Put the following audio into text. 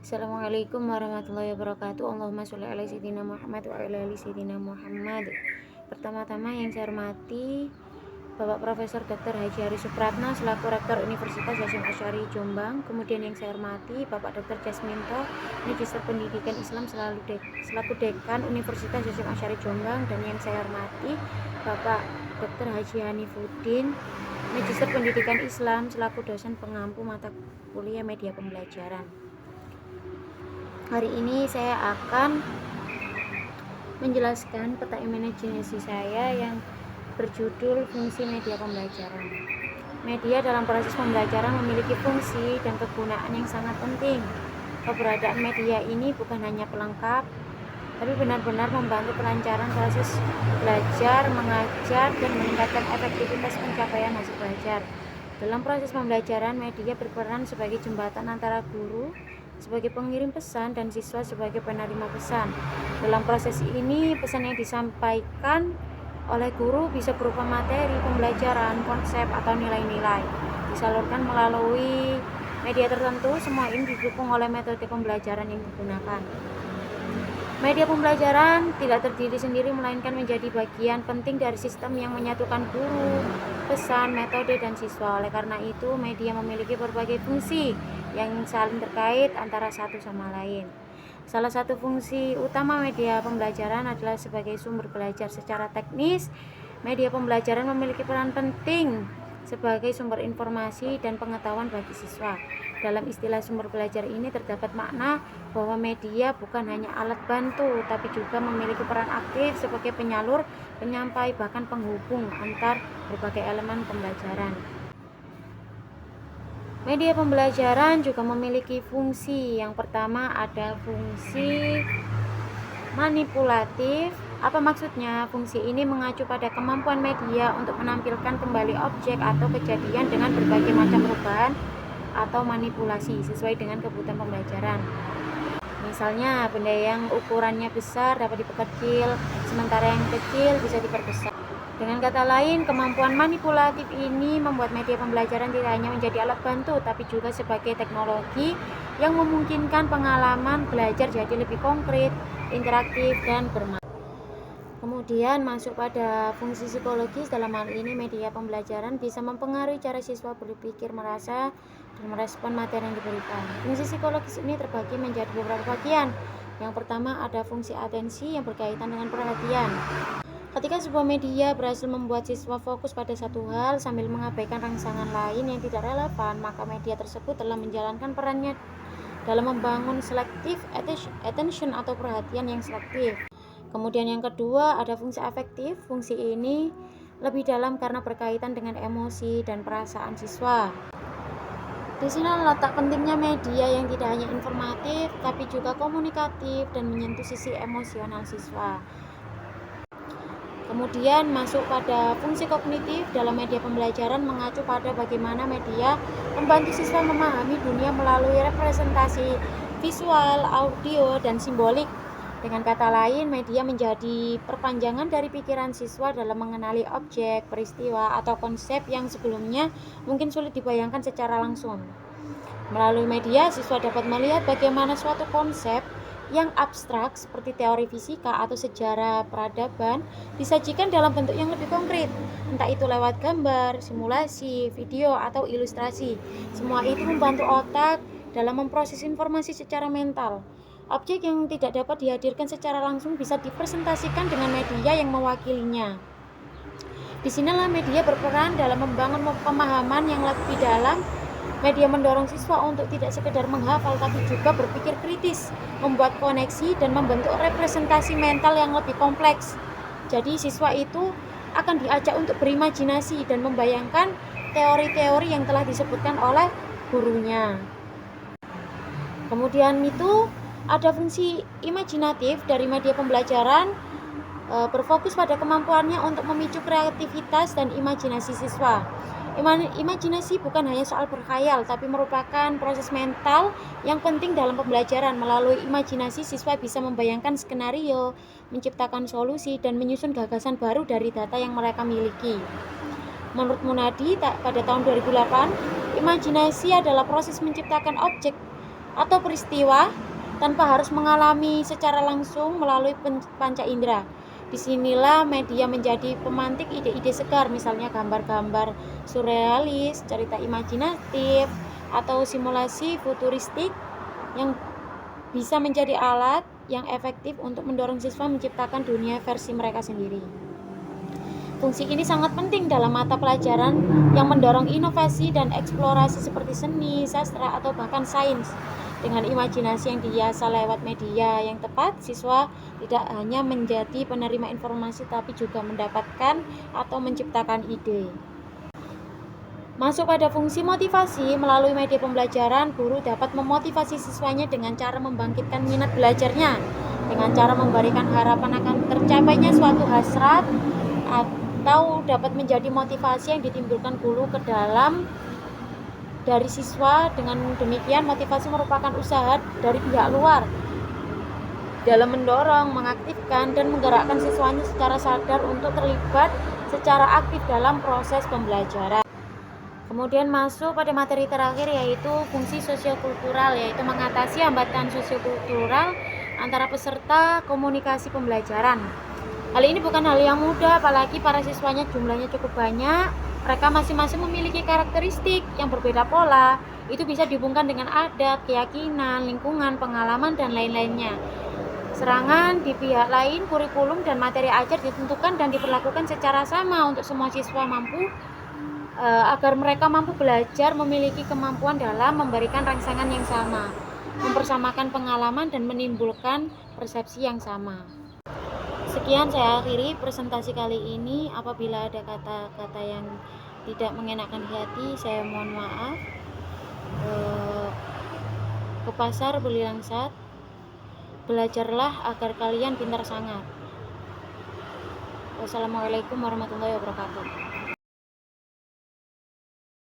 Assalamualaikum warahmatullahi wabarakatuh. Allahumma sholli ala sayyidina Muhammad wa ala ali sayyidina Muhammad. Pertama-tama yang saya hormati Bapak Profesor Dr. Haji Hari Supratna selaku Rektor Universitas Hasyim Asy'ari Jombang. Kemudian yang saya hormati Bapak Dr. Jasminto, Magister Pendidikan Islam selaku Dekan Universitas Hasyim Asy'ari Jombang. Dan yang saya hormati Bapak Dr. Haji Hanifuddin, Magister Pendidikan Islam selaku dosen pengampu mata kuliah media pembelajaran. Hari ini saya akan menjelaskan peta imajinasi saya yang berjudul fungsi media pembelajaran. Media dalam proses pembelajaran memiliki fungsi dan kegunaan yang sangat penting. Keberadaan media ini bukan hanya pelengkap, tapi benar-benar membantu kelancaran proses belajar, mengajar, dan meningkatkan efektivitas pencapaian hasil belajar. Dalam proses pembelajaran, media berperan sebagai jembatan antara guru sebagai pengirim pesan dan siswa sebagai penerima pesan. Dalam proses ini, pesan yang disampaikan oleh guru bisa berupa materi pembelajaran, konsep, atau nilai-nilai. Disalurkan melalui media tertentu. Semua ini didukung oleh metode pembelajaran yang digunakan. Media pembelajaran tidak terdiri sendiri, melainkan menjadi bagian penting dari sistem yang menyatukan guru, pesan, metode, dan siswa. Oleh karena itu, media memiliki berbagai fungsi yang saling terkait antara satu sama lain. Salah satu fungsi utama media pembelajaran adalah sebagai sumber belajar secara teknis. Media pembelajaran memiliki peran penting sebagai sumber informasi dan pengetahuan bagi siswa. Dalam istilah sumber belajar ini terdapat makna bahwa media bukan hanya alat bantu, tapi juga memiliki peran aktif sebagai penyalur, penyampai, bahkan penghubung antar berbagai elemen pembelajaran. Media pembelajaran juga memiliki fungsi. Yang pertama ada fungsi manipulatif. Apa maksudnya? Fungsi ini mengacu pada kemampuan media untuk menampilkan kembali objek atau kejadian dengan berbagai macam perubahan atau manipulasi sesuai dengan kebutuhan pembelajaran. Misalnya, benda yang ukurannya besar dapat diperkecil, sementara yang kecil bisa diperbesar. Dengan kata lain, kemampuan manipulatif ini membuat media pembelajaran tidak hanya menjadi alat bantu, tapi juga sebagai teknologi yang memungkinkan pengalaman belajar jadi lebih konkret, interaktif, dan bermakna. Kemudian masuk pada fungsi psikologis. Dalam hal ini media pembelajaran bisa mempengaruhi cara siswa berpikir, merasa, dan merespon materi yang diberikan. Fungsi psikologis ini terbagi menjadi beberapa bagian. Yang pertama ada fungsi atensi yang berkaitan dengan perhatian. Ketika sebuah media berhasil membuat siswa fokus pada satu hal sambil mengabaikan rangsangan lain yang tidak relevan, maka media tersebut telah menjalankan perannya dalam membangun selective attention atau perhatian yang selektif. Kemudian yang kedua ada fungsi afektif. Fungsi ini lebih dalam karena berkaitan dengan emosi dan perasaan siswa. Di sini letak pentingnya media yang tidak hanya informatif tapi juga komunikatif dan menyentuh sisi emosional siswa. Kemudian masuk pada fungsi kognitif. Dalam media pembelajaran mengacu pada bagaimana media membantu siswa memahami dunia melalui representasi visual, audio, dan simbolik. Dengan kata lain, media menjadi perpanjangan dari pikiran siswa dalam mengenali objek, peristiwa, atau konsep yang sebelumnya mungkin sulit dibayangkan secara langsung. Melalui media, siswa dapat melihat bagaimana suatu konsep yang abstrak seperti teori fisika atau sejarah peradaban disajikan dalam bentuk yang lebih konkret, entah itu lewat gambar, simulasi, video, atau ilustrasi. Semua itu membantu otak dalam memproses informasi secara mental. Objek yang tidak dapat dihadirkan secara langsung bisa dipresentasikan dengan media yang mewakilinya. Disinilah media berperan dalam membangun pemahaman yang lebih dalam. Media mendorong siswa untuk tidak sekedar menghafal tapi juga berpikir kritis, membuat koneksi, dan membentuk representasi mental yang lebih kompleks. Jadi siswa itu akan diajak untuk berimajinasi dan membayangkan teori-teori yang telah disebutkan oleh gurunya. Kemudian itu ada fungsi imajinatif dari media pembelajaran, berfokus pada kemampuannya untuk memicu kreativitas dan imajinasi siswa. Imajinasi bukan hanya soal berkhayal, tapi merupakan proses mental yang penting dalam pembelajaran. Melalui imajinasi, siswa bisa membayangkan skenario, menciptakan solusi, dan menyusun gagasan baru dari data yang mereka miliki. Menurut Munadi, pada tahun 2008, imajinasi adalah proses menciptakan objek atau peristiwa tanpa harus mengalami secara langsung melalui panca indera. Disinilah media menjadi pemantik ide-ide segar, misalnya gambar-gambar surrealis, cerita imajinatif, atau simulasi futuristik yang bisa menjadi alat yang efektif untuk mendorong siswa menciptakan dunia versi mereka sendiri. Fungsi ini sangat penting dalam mata pelajaran yang mendorong inovasi dan eksplorasi seperti seni, sastra, atau bahkan sains. Dengan imajinasi yang dihiasi lewat media yang tepat, siswa tidak hanya menjadi penerima informasi tapi juga mendapatkan atau menciptakan ide. Masuk pada fungsi motivasi, melalui media pembelajaran, guru dapat memotivasi siswanya dengan cara membangkitkan minat belajarnya, dengan cara memberikan harapan akan tercapainya suatu hasrat, atau dapat menjadi motivasi yang ditimbulkan guru ke dalam dari siswa. Dengan demikian, motivasi merupakan usaha dari pihak luar dalam mendorong, mengaktifkan, dan menggerakkan siswanya secara sadar untuk terlibat secara aktif dalam proses pembelajaran. Kemudian masuk pada materi terakhir, yaitu fungsi sosiokultural, yaitu mengatasi hambatan sosiokultural antara peserta komunikasi pembelajaran. Hal ini bukan hal yang mudah, apalagi para siswanya jumlahnya cukup banyak. Mereka masing-masing memiliki karakteristik yang berbeda pola. Itu bisa dihubungkan dengan adat, keyakinan, lingkungan, pengalaman, dan lain-lainnya. Serangan di pihak lain, kurikulum dan materi ajar ditentukan dan diperlakukan secara sama untuk semua siswa agar mereka mampu belajar, memiliki kemampuan dalam memberikan rangsangan yang sama, mempersamakan pengalaman, dan menimbulkan persepsi yang sama. Sekian saya akhiri presentasi kali ini. Apabila ada kata-kata yang tidak mengenakan di hati, saya mohon maaf. Ke pasar beli langsat, belajarlah agar kalian pintar sangat. Wassalamualaikum warahmatullahi wabarakatuh.